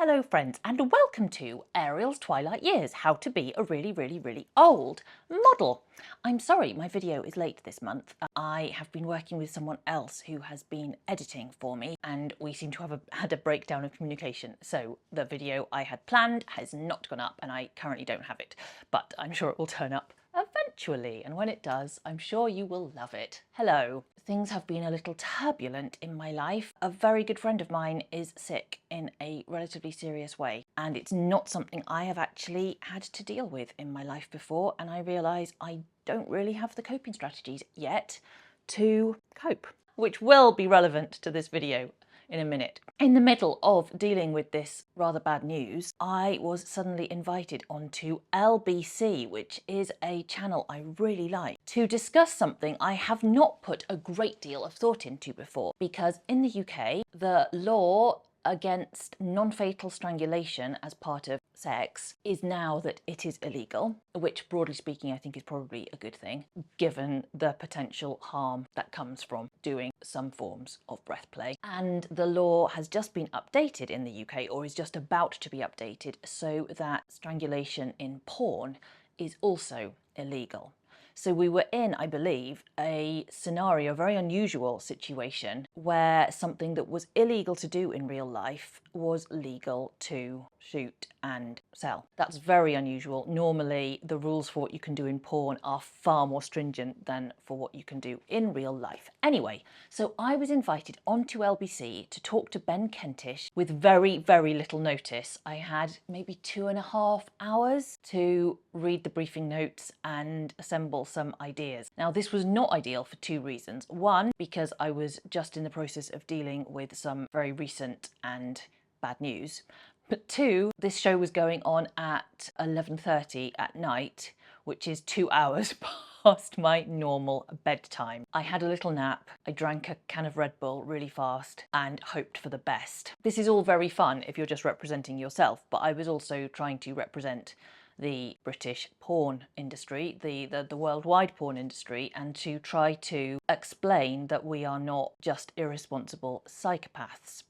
Hello friends and welcome to Ariel's Twilight Years, how to be a really old model. I'm sorry my video is late this month. I have been working with someone else who has been editing for me and we seem to have had a breakdown of communication. So the video I had planned has not gone up and I currently don't have it, but I'm sure it will turn up eventually, and when it does, I'm sure you will love it. Hello. Things have been a little turbulent in my life. A very good friend of mine is sick in a relatively serious way, and it's not something I have actually had to deal with in my life before, and I realise I don't really have the coping strategies yet to cope, which will be relevant to this video in a minute. In the middle of dealing with this rather bad news, I was suddenly invited onto LBC, which is a channel I really like, to discuss something I have not put a great deal of thought into before, because in the UK, the law against non-fatal strangulation as part of sex is now that it is illegal, which broadly speaking I think is probably a good thing, given the potential harm that comes from doing some forms of breath play. And the law has just been updated in the UK, or is just about to be updated, so that strangulation in porn is also illegal. So we were in, I believe, a scenario, a very unusual situation, where something that was illegal to do in real life was legal to shoot and sell. That's very unusual. Normally, the rules for what you can do in porn are far more stringent than for what you can do in real life. Anyway, so I was invited onto LBC to talk to Ben Kentish with very little notice. I had maybe 2.5 hours to read the briefing notes and assemble some ideas. Now, this was not ideal for two reasons. One, because I was just in the process of dealing with some very recent and bad news. But two, this show was going on at 11:30 at night, which is 2 hours past my normal bedtime. I had a little nap, I drank a can of Red Bull really fast and hoped for the best. This is all very fun if you're just representing yourself, but I was also trying to represent the British porn industry, the worldwide porn industry, and to try to explain that we are not just irresponsible psychopaths.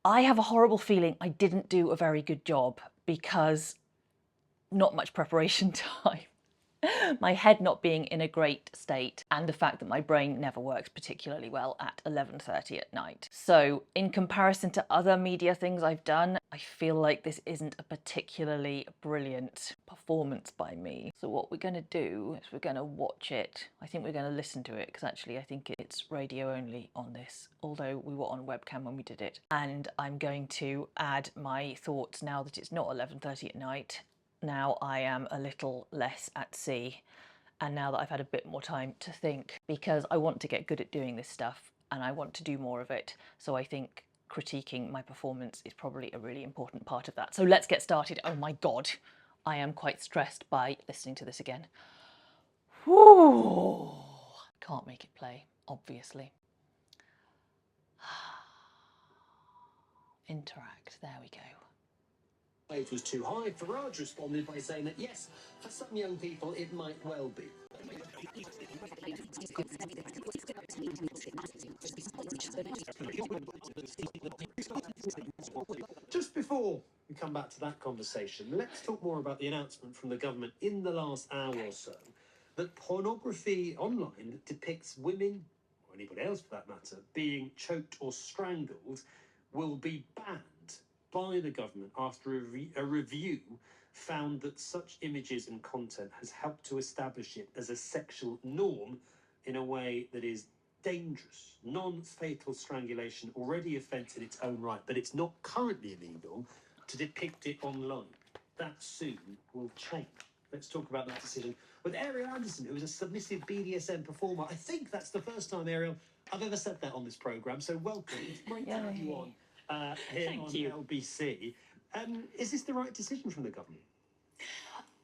I have a horrible feeling I didn't do a very good job because not much preparation time. My head not being in a great state, and the fact that my brain never works particularly well at 11:30 at night. So in comparison to other media things I've done, I feel like this isn't a particularly brilliant performance by me. So what we're going to do is we're going to watch it. I think we're going to listen to it, because actually I think it's radio only on this, although we were on webcam when we did it. And I'm going to add my thoughts now that it's not 11:30 at night. Now I am a little less at sea, and now that I've had a bit more time to think, because I want to get good at doing this stuff and I want to do more of it. So I think critiquing my performance is probably a really important part of that. So let's get started. Oh my God, I am quite stressed by listening to this again. Whew. Can't make it play, obviously. Interact, there we go. Age was too high. Farage responded by saying that yes, for some young people it might well be. Just before we come back to that conversation, let's talk more about the announcement from the government in the last hour or so that pornography online that depicts women, or anybody else for that matter, being choked or strangled will be banned by the government after a review found that such images and content has helped to establish it as a sexual norm in a way that is dangerous. Non-fatal strangulation already offence in its own right, but it's not currently illegal to depict it online. That soon will change. Let's talk about that decision with Ariel Anderson, who is a submissive BDSM performer. I think that's the first time, Ariel, I've ever said that on this programme, so welcome. It's great to have you on. Here Thank on you. LBC. Is this the right decision from the government?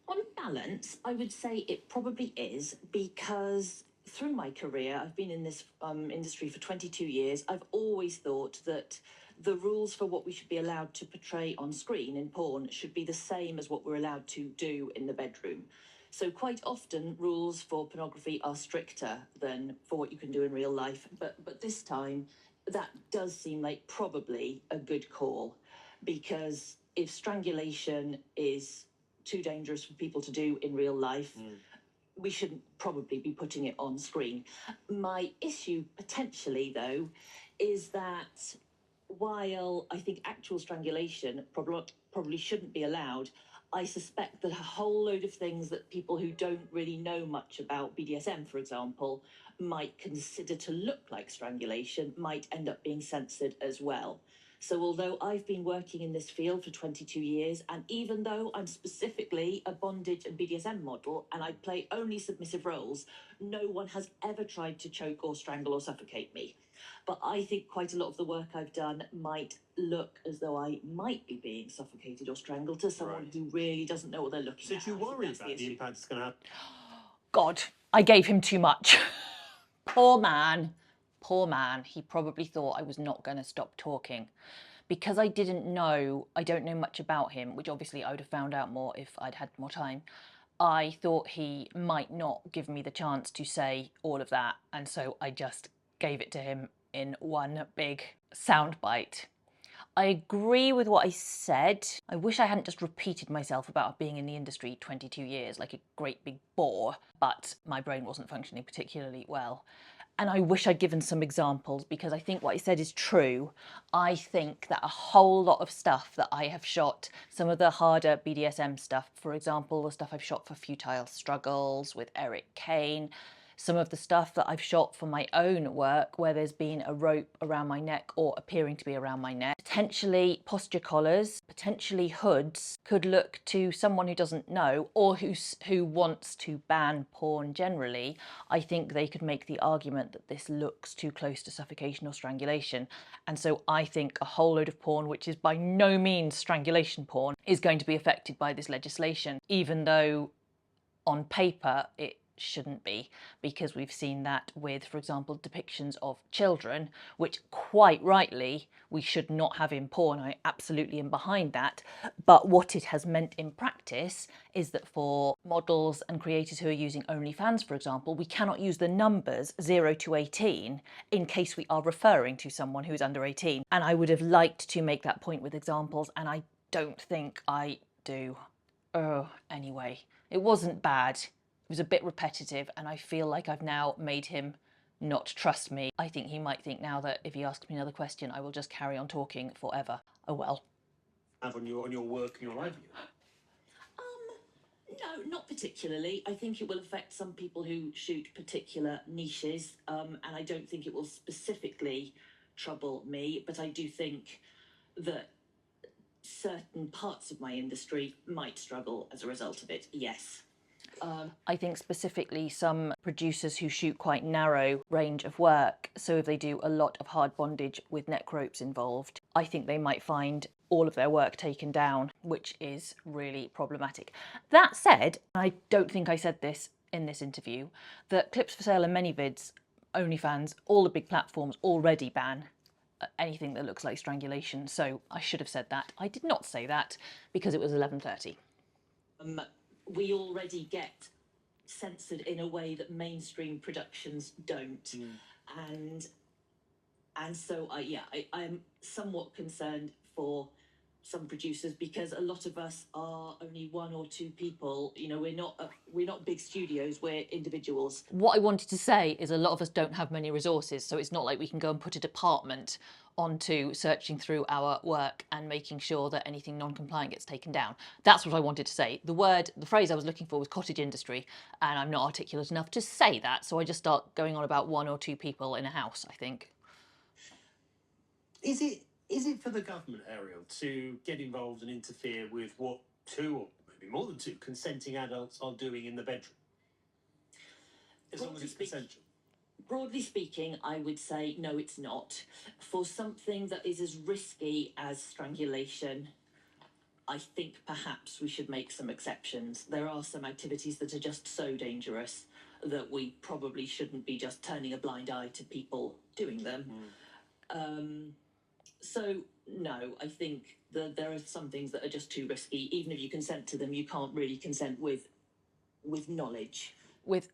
On balance, I would say it probably is, because through my career, I've been in this industry for 22 years. I've always thought that the rules for what we should be allowed to portray on screen in porn should be the same as what we're allowed to do in the bedroom. So quite often rules for pornography are stricter than for what you can do in real life. But this time, that does seem like probably a good call. because if strangulation is too dangerous for people to do in real life, we shouldn't probably be putting it on screen. My issue potentially, though, is that while I think actual strangulation probably shouldn't be allowed, I suspect that a whole load of things that people who don't really know much about BDSM, for example, might consider to look like strangulation might end up being censored as well. So although I've been working in this field for 22 years, and even though I'm specifically a bondage and BDSM model and I play only submissive roles, no one has ever tried to choke or strangle or suffocate me. But I think quite a lot of the work I've done might look as though I might be being suffocated or strangled to someone who really doesn't know what they're looking at. So do you worry about the impact it's going to have? God, I gave him too much. Poor man. Poor man. He probably thought I was not going to stop talking. Because I don't know much about him, which obviously I would have found out more if I'd had more time. I thought he might not give me the chance to say all of that, and so I just gave it to him in one big soundbite. I agree with what I said. I wish I hadn't just repeated myself about being in the industry 22 years like a great big bore, but my brain wasn't functioning particularly well. And I wish I'd given some examples, because I think what I said is true. I think that a whole lot of stuff that I have shot, some of the harder BDSM stuff, for example, the stuff I've shot for Futile Struggles with Eric Kane, some of the stuff that I've shot for my own work where there's been a rope around my neck or appearing to be around my neck, potentially posture collars, potentially hoods, could look to someone who doesn't know or who wants to ban porn generally. I think they could make the argument that this looks too close to suffocation or strangulation. And so I think a whole load of porn, which is by no means strangulation porn, is going to be affected by this legislation, even though on paper it shouldn't be, because we've seen that with, for example, depictions of children, which quite rightly we should not have in porn. I absolutely am behind that. But what it has meant in practice is that for models and creators who are using OnlyFans, for example, we cannot use the numbers 0 to 18 in case we are referring to someone who's under 18. And I would have liked to make that point with examples, and I don't think I do. Oh, anyway, it wasn't bad. It was a bit repetitive, and I feel like I've now made him not trust me. I think he might think now that if he asks me another question, I will just carry on talking forever. Oh well. Have on your work and your livelihood? No, not particularly. I think it will affect some people who shoot particular niches, and I don't think it will specifically trouble me, but I do think that certain parts of my industry might struggle as a result of it, yes. I think specifically some producers who shoot quite narrow range of work, so if they do a lot of hard bondage with neck ropes involved, I think they might find all of their work taken down, which is really problematic. That said, I don't think I said this in this interview, that Clips for Sale and ManyVids, OnlyFans, all the big platforms already ban anything that looks like strangulation, so I should have said that. I did not say that because it was 11:30. We already get censored in a way that mainstream productions don't. And so I'm somewhat concerned for some producers, because a lot of us are only one or two people. You know, we're not big studios, we're individuals. What I wanted to say is a lot of us don't have many resources, so it's not like we can go and put a department onto searching through our work and making sure that anything non-compliant gets taken down. That's what I wanted to say. The phrase I was looking for was cottage industry, and I'm not articulate enough to say that, so I just start going on about one or two people in a house, I think. Is it for the government, Ariel, to get involved and interfere with what two or maybe more than two consenting adults are doing in the bedroom? As long as it's consensual. Broadly speaking, I would say no, it's not. For something that is as risky as strangulation, I think perhaps we should make some exceptions. There are some activities that are just so dangerous that we probably shouldn't be just turning a blind eye to people doing them. So no, I think that there are some things that are just too risky. Even if you consent to them, you can't really consent with knowledge. With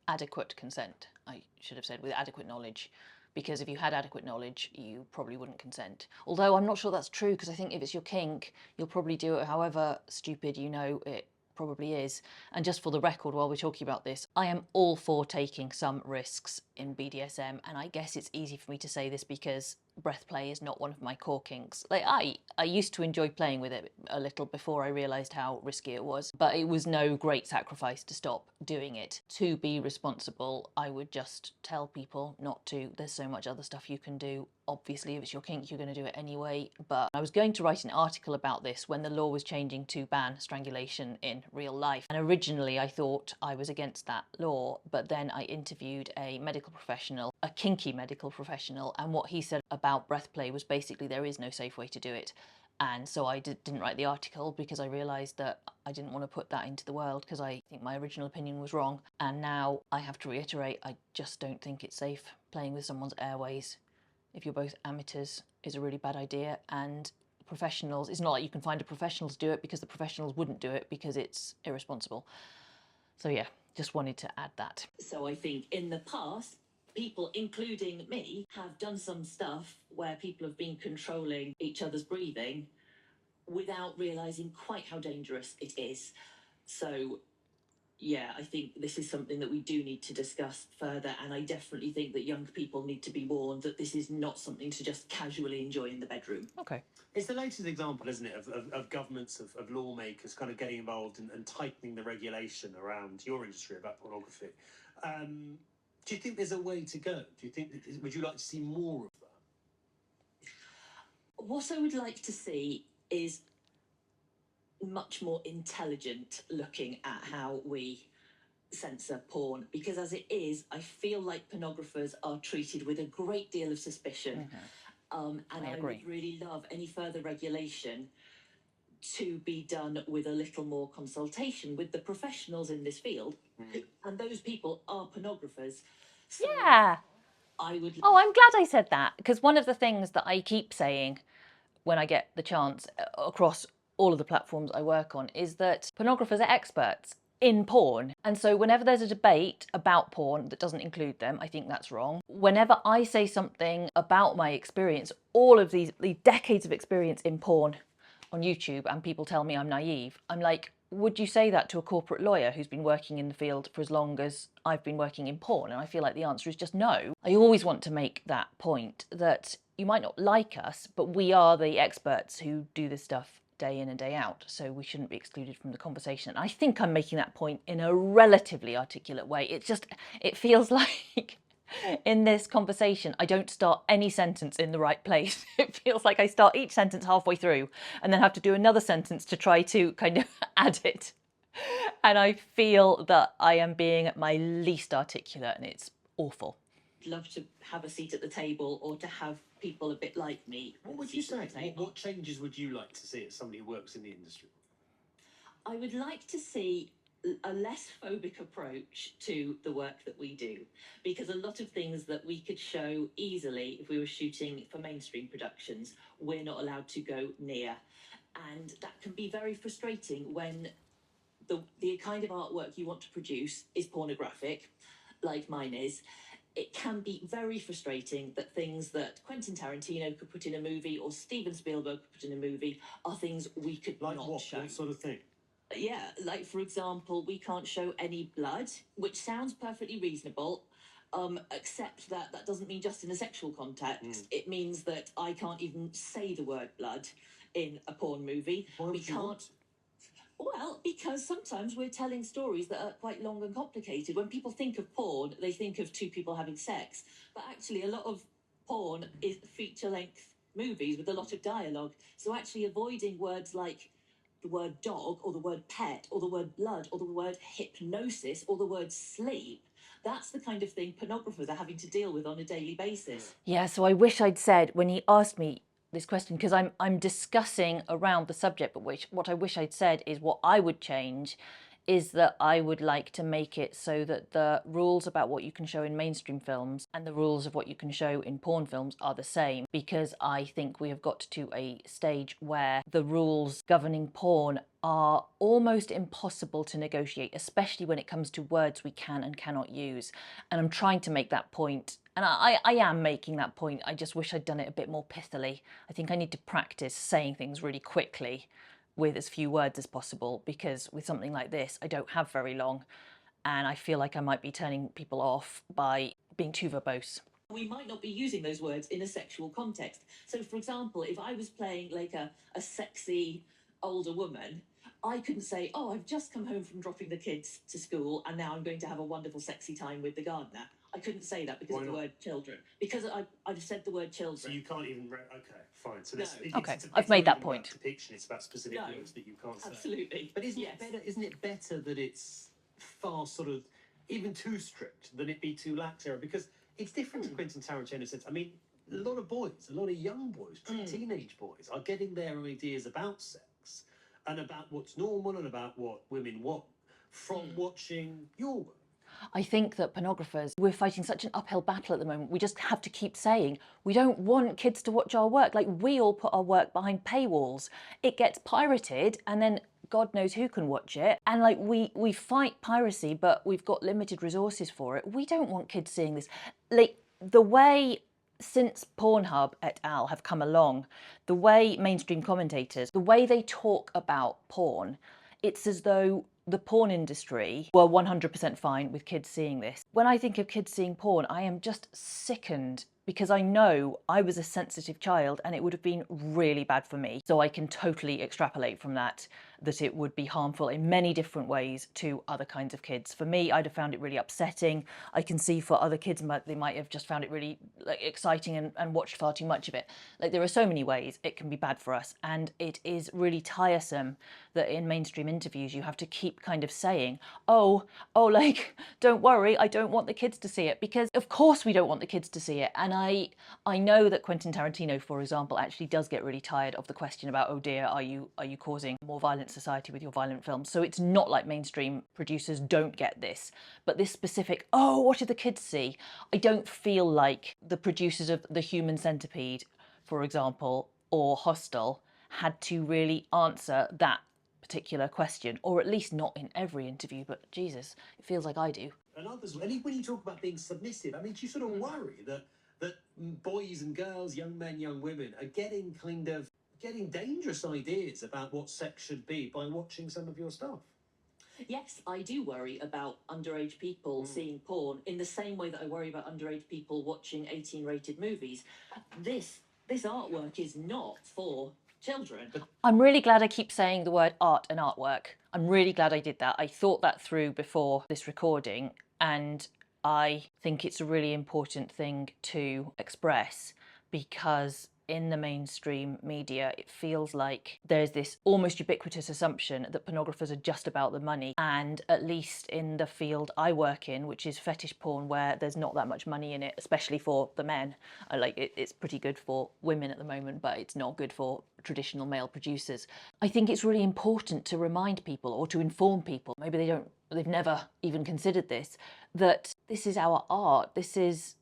adequate consent, I should have said, with adequate knowledge, because if you had adequate knowledge, you probably wouldn't consent. Although I'm not sure that's true, because I think if it's your kink, you'll probably do it however stupid you know it probably is. And just for the record, while we're talking about this, I am all for taking some risks in BDSM, and I guess it's easy for me to say this because breath play is not one of my core kinks. Like, I used to enjoy playing with it a little before I realised how risky it was, but it was no great sacrifice to stop doing it. To be responsible, I would just tell people not to. There's so much other stuff you can do. Obviously, if it's your kink, you're going to do it anyway. But I was going to write an article about this when the law was changing to ban strangulation in real life. And originally I thought I was against that law, but then I interviewed a medical professional, a kinky medical professional, and what he said about breath play was basically there is no safe way to do it. And so I didn't write the article because I realised that I didn't want to put that into the world because I think my original opinion was wrong. And now I have to reiterate, I just don't think it's safe playing with someone's airways. If you're both amateurs, is a really bad idea. And professionals, it's not like you can find a professional to do it because the professionals wouldn't do it because it's irresponsible. So yeah, just wanted to add that. So I think in the past, people, including me, have done some stuff where people have been controlling each other's breathing without realising quite how dangerous it is. So yeah, I think this is something that we do need to discuss further, and I definitely think that young people need to be warned that this is not something to just casually enjoy in the bedroom. Okay. It's the latest example, isn't it, of governments, of lawmakers kind of getting involved and tightening the regulation around your industry about pornography. Do you think there's a way to go? Would you like to see more of that? What I would like to see is much more intelligent looking at how we censor porn, because as it is, I feel like pornographers are treated with a great deal of suspicion. And I would really love any further regulation to be done with a little more consultation with the professionals in this field, and those people are pornographers. So yeah. I would. Oh, I'm glad I said that, because one of the things that I keep saying when I get the chance across all of the platforms I work on is that pornographers are experts in porn. And so whenever there's a debate about porn that doesn't include them, I think that's wrong. Whenever I say something about my experience, all of these decades of experience in porn on YouTube, and people tell me I'm naive, I'm like, would you say that to a corporate lawyer who's been working in the field for as long as I've been working in porn? And I feel like the answer is just no. I always want to make that point that you might not like us, but we are the experts who do this stuff day in and day out, so we shouldn't be excluded from the conversation. And I think I'm making that point in a relatively articulate way. It feels like in this conversation, I don't start any sentence in the right place. It feels like I start each sentence halfway through and then have to do another sentence to try to kind of add it. And I feel that I am being my least articulate, and it's awful. Love to have a seat at the table, or to have people a bit like me. What would you say? What changes would you like to see as somebody who works in the industry? I would like to see a less phobic approach to the work that we do, because a lot of things that we could show easily if we were shooting for mainstream productions, we're not allowed to go near. And that can be very frustrating when the kind of artwork you want to produce is pornographic, like mine is. It can be very frustrating that things that Quentin Tarantino could put in a movie or Steven Spielberg could put in a movie are things we could not show. What sort of thing? Yeah, like for example, we can't show any blood, which sounds perfectly reasonable, except that that doesn't mean just in a sexual context. It means that I can't even say the word blood in a porn movie. Why would you want to? Well, because sometimes we're telling stories that are quite long and complicated. When people think of porn, they think of two people having sex. But actually, a lot of porn is feature-length movies with a lot of dialogue. So actually avoiding words like the word dog, or the word pet, or the word blood, or the word hypnosis, or the word sleep, that's the kind of thing pornographers are having to deal with on a daily basis. Yeah, so I wish I'd said, when he asked me this question, because I'm discussing around the subject, but what I wish I'd said is what I would change is that I would like to make it so that the rules about what you can show in mainstream films and the rules of what you can show in porn films are the same, because I think we have got to a stage where the rules governing porn are almost impossible to negotiate, especially when it comes to words we can and cannot use. And I'm trying to make that point, and I am making that point. I just wish I'd done it a bit more pithily. I think I need to practice saying things really quickly with as few words as possible, because with something like this, I don't have very long, and I feel like I might be turning people off by being too verbose. We might not be using those words in a sexual context. So, for example, if I was playing like a sexy older woman, I couldn't say, oh, I've just come home from dropping the kids to school and now I'm going to have a wonderful sexy time with the gardener. I couldn't say that because of the word children. Because I've said the word children. So you can't even... Okay, fine. So this, No. Okay, it's I've made that not even point. about depiction, it's about specific words that you can't say. Absolutely. But isn't it better that it's far sort of even too strict than it be too lax? Because it's different to Quentin Tarantino's sense. I mean, a lot of boys, a lot of young boys, teenage boys, are getting their ideas about sex and about what's normal and about what women want from watching your work. I think that pornographers, we're fighting such an uphill battle at the moment. We just have to keep saying, we don't want kids to watch our work. Like, we all put our work behind paywalls. It gets pirated, and then God knows who can watch it. And like, we fight piracy, but we've got limited resources for it. We don't want kids seeing this. Like, the way, since Pornhub et al. Have come along, the way mainstream commentators, the way they talk about porn, it's as though the porn industry were 100% fine with kids seeing this. When I think of kids seeing porn, I am just sickened, because I know I was a sensitive child and it would have been really bad for me. So I can totally extrapolate from that it would be harmful in many different ways to other kinds of kids. For me, I'd have found it really upsetting. I can see for other kids, they might have just found it really exciting and watched far too much of it. Like, there are so many ways it can be bad for us, and it is really tiresome that in mainstream interviews you have to keep kind of saying, oh, like, don't worry, I don't want the kids to see it, because of course we don't want the kids to see it. And I know that Quentin Tarantino, for example, actually does get really tired of the question about, oh dear, are you causing more violent society with your violent films? So it's not like mainstream producers don't get this, but this specific, oh, what did the kids see? I don't feel like the producers of The Human Centipede, for example, or Hostel, had to really answer that particular question, or at least not in every interview, but Jesus, it feels like I do. And others, and when you talk about being submissive, I mean, do you sort of worry that boys and girls, young men, young women, are getting dangerous ideas about what sex should be by watching some of your stuff? Yes, I do worry about underage people seeing porn in the same way that I worry about underage people watching 18-rated movies. This artwork is not for children. I'm really glad I keep saying the word art and artwork. I'm really glad I did that. I thought that through before this recording, and I think it's a really important thing to express, because in the mainstream media, it feels like there's this almost ubiquitous assumption that pornographers are just about the money. And at least in the field I work in, which is fetish porn, where there's not that much money in it, especially for the men. It's pretty good for women at the moment, but it's not good for traditional male producers. I think it's really important to remind people, or to inform people, maybe they've never even considered this, that this is our art. This is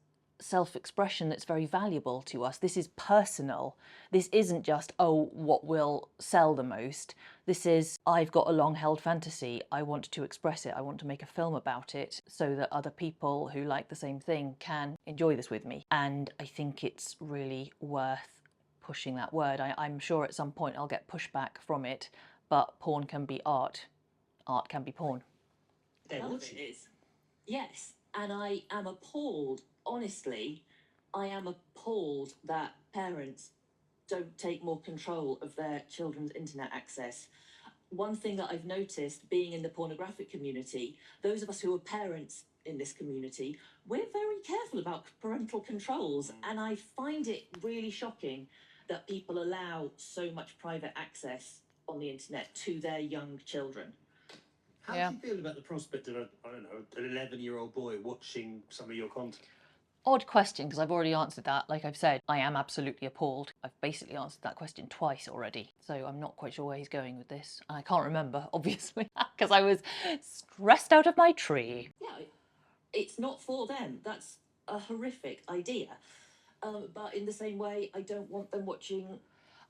self-expression that's very valuable to us. This is personal. This isn't just, oh, what will sell the most. This is, I've got a long-held fantasy. I want to express it. I want to make a film about it so that other people who like the same thing can enjoy this with me. And I think it's really worth pushing that word. I'm sure at some point I'll get pushback from it, but porn can be art. Art can be porn. None of it is. Yes, and I am appalled. Honestly, I am appalled that parents don't take more control of their children's internet access. One thing that I've noticed, being in the pornographic community, those of us who are parents in this community, we're very careful about parental controls, and I find it really shocking that people allow so much private access on the internet to their young children. How do you feel about the prospect of an 11-year-old boy watching some of your content? Odd question, because I've already answered that. Like I've said, I am absolutely appalled. I've basically answered that question twice already. So I'm not quite sure where he's going with this. I can't remember, obviously, because I was stressed out of my tree. Yeah, it's not for them. That's a horrific idea. But in the same way, I don't want them watching.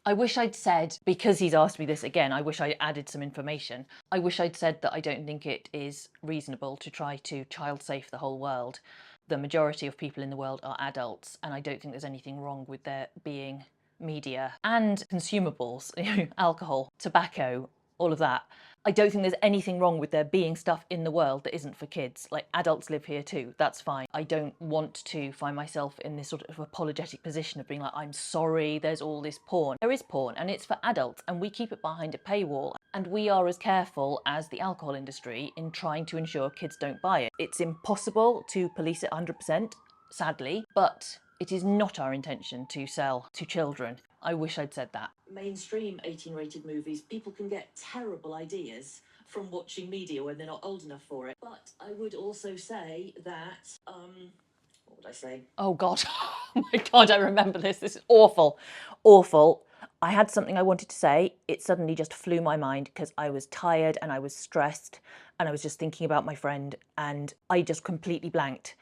I wish I'd said, because he's asked me this again, I wish I added some information. I wish I'd said that I don't think it is reasonable to try to child safe the whole world. The majority of people in the world are adults, and I don't think there's anything wrong with there being media and consumables, alcohol, tobacco, all of that. I don't think there's anything wrong with there being stuff in the world that isn't for kids. Like, adults live here too, that's fine. I don't want to find myself in this sort of apologetic position of being like, I'm sorry, there's all this porn. There is porn, and it's for adults, and we keep it behind a paywall. And we are as careful as the alcohol industry in trying to ensure kids don't buy it. It's impossible to police it 100%, sadly, but it is not our intention to sell to children. I wish I'd said that. Mainstream 18-rated movies, people can get terrible ideas from watching media when they're not old enough for it. But I would also say that, what would I say? Oh God, oh my God, I remember this. This is awful, awful. I had something I wanted to say. It suddenly just flew my mind because I was tired and I was stressed and I was just thinking about my friend and I just completely blanked.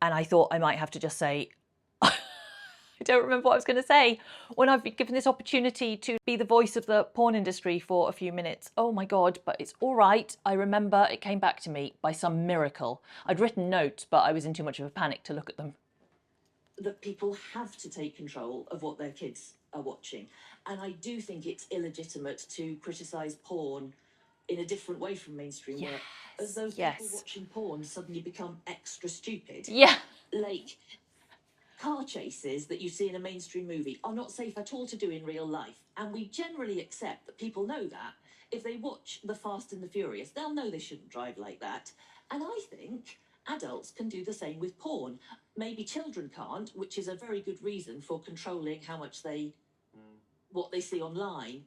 And I thought I might have to just say, I don't remember what I was going to say when I've been given this opportunity to be the voice of the porn industry for a few minutes. Oh my God, but it's all right. I remember it came back to me by some miracle. I'd written notes, but I was in too much of a panic to look at them. That people have to take control of what their kids are watching. And I do think it's illegitimate to criticise porn in a different way from mainstream work. As though people watching porn suddenly become extra stupid. Yeah. Like, car chases that you see in a mainstream movie are not safe at all to do in real life. And we generally accept that people know that. If they watch The Fast and the Furious, they'll know they shouldn't drive like that. And I think adults can do the same with porn. Maybe children can't, which is a very good reason for controlling how much what they see online.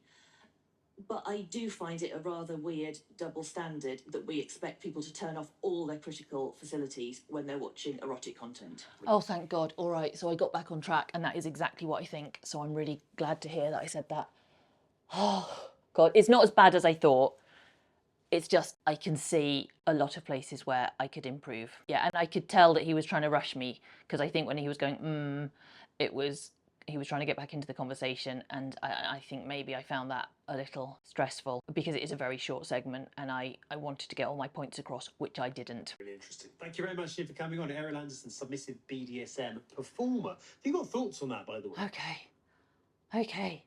But I do find it a rather weird double standard that we expect people to turn off all their critical facilities when they're watching erotic content. Oh, thank God. All right, so I got back on track and that is exactly what I think. So I'm really glad to hear that I said that. Oh, God, it's not as bad as I thought. It's just I can see a lot of places where I could improve. Yeah, and I could tell that he was trying to rush me because I think when he was going, he was trying to get back into the conversation, and I think maybe I found that a little stressful because it is a very short segment and I wanted to get all my points across, which I didn't. Really interesting. Thank you very much, Ian, for coming on. Ariel Anderson, submissive BDSM performer. Have you got thoughts on that, by the way? Okay.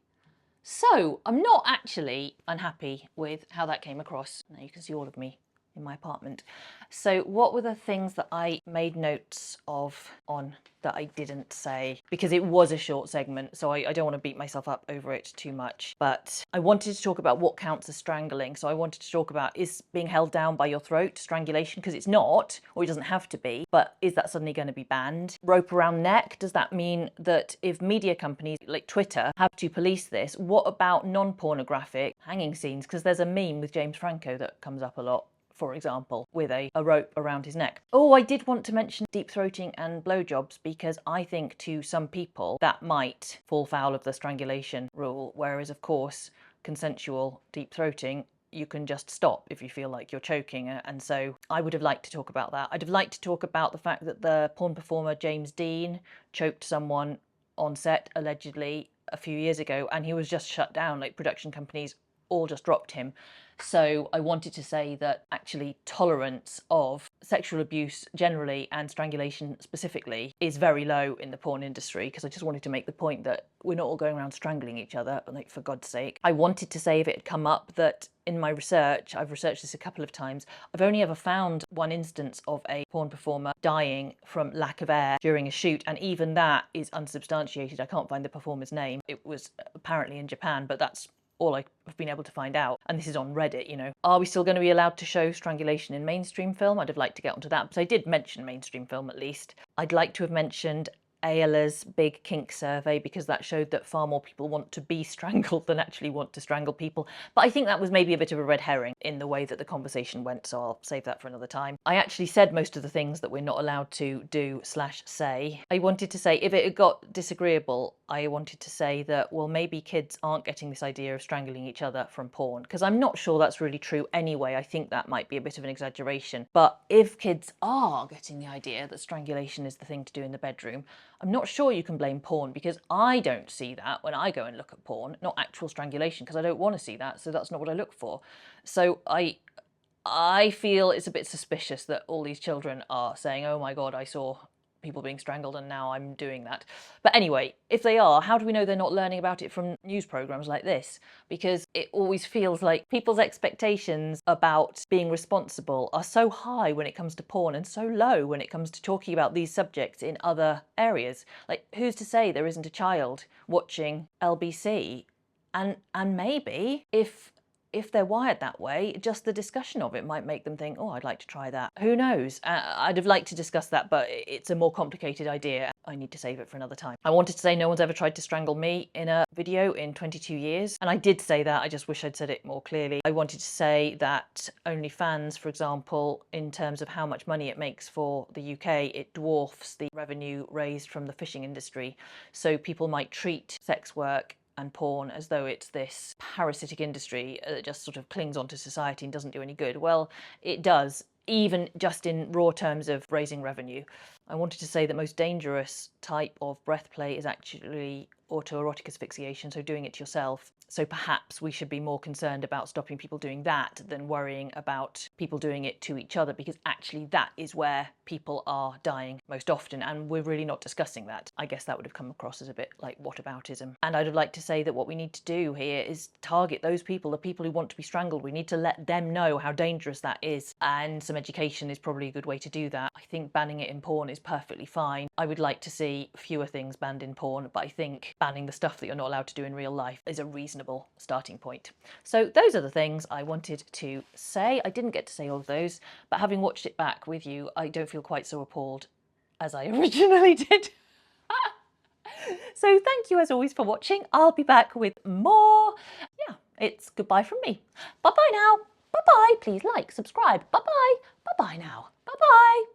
So I'm not actually unhappy with how that came across. Now you can see all of me in my apartment. So what were the things that I made notes of on that I didn't say? Because it was a short segment, so I don't want to beat myself up over it too much. But I wanted to talk about what counts as strangling. So I wanted to talk about, is being held down by your throat strangulation? Because it's not, or it doesn't have to be, but is that suddenly going to be banned? Rope around neck, does that mean that if media companies like Twitter have to police this, what about non-pornographic hanging scenes? Because there's a meme with James Franco that comes up a lot, for example, with a rope around his neck. Oh, I did want to mention deep throating and blowjobs because I think to some people that might fall foul of the strangulation rule, whereas of course consensual deep throating you can just stop if you feel like you're choking, and so I would have liked to talk about that. I'd have liked to talk about the fact that the porn performer James Dean choked someone on set allegedly a few years ago and he was just shut down. Like, production companies all just dropped him. So I wanted to say that actually tolerance of sexual abuse generally and strangulation specifically is very low in the porn industry, because I just wanted to make the point that we're not all going around strangling each other, like, for God's sake. I wanted to say, if it had come up, that in my research, I've researched this a couple of times, I've only ever found one instance of a porn performer dying from lack of air during a shoot, and even that is unsubstantiated. I can't find the performer's name. It was apparently in Japan, but that's all I've been able to find out. And this is on Reddit, you know. Are we still going to be allowed to show strangulation in mainstream film? I'd have liked to get onto that, but I did mention mainstream film at least. I'd like to have mentioned Ayla's big kink survey, because that showed that far more people want to be strangled than actually want to strangle people. But I think that was maybe a bit of a red herring in the way that the conversation went, so I'll save that for another time. I actually said most of the things that we're not allowed to do/say. I wanted to say, if it had got disagreeable, I wanted to say that, well, maybe kids aren't getting this idea of strangling each other from porn, because I'm not sure that's really true anyway. I think that might be a bit of an exaggeration. But if kids are getting the idea that strangulation is the thing to do in the bedroom, I'm not sure you can blame porn, because I don't see that when I go and look at porn, not actual strangulation, because I don't want to see that, so that's not what I look for. So I feel it's a bit suspicious that all these children are saying, oh my God, I saw people being strangled and now I'm doing that. But anyway, if they are, how do we know they're not learning about it from news programs like this? Because it always feels like people's expectations about being responsible are so high when it comes to porn and so low when it comes to talking about these subjects in other areas. Like, who's to say there isn't a child watching LBC? And maybe if they're wired that way, just the discussion of it might make them think, oh, I'd like to try that. Who knows? I'd have liked to discuss that, but it's a more complicated idea. I need to save it for another time. I wanted to say no one's ever tried to strangle me in a video in 22 years. And I did say that, I just wish I'd said it more clearly. I wanted to say that OnlyFans, for example, in terms of how much money it makes for the UK, it dwarfs the revenue raised from the fishing industry. So people might treat sex work and porn as though it's this parasitic industry that just sort of clings onto society and doesn't do any good. Well, it does, even just in raw terms of raising revenue. I wanted to say that most dangerous type of breath play is actually autoerotic asphyxiation, so doing it yourself. So perhaps we should be more concerned about stopping people doing that than worrying about people doing it to each other, because actually that is where people are dying most often, and we're really not discussing that. I guess that would have come across as a bit like whataboutism. And I'd have liked to say that what we need to do here is target those people, the people who want to be strangled. We need to let them know how dangerous that is, and some education is probably a good way to do that. I think banning it in porn is perfectly fine. I would like to see fewer things banned in porn, but I think banning the stuff that you're not allowed to do in real life is a reasonable starting point. So those are the things I wanted to say. I didn't get to say all of those, but having watched it back with you, I don't feel quite so appalled as I originally did. So thank you as always for watching. I'll be back with more. Yeah, it's goodbye from me. Bye-bye now. Bye-bye. Please like, subscribe. Bye-bye. Bye-bye now. Bye-bye.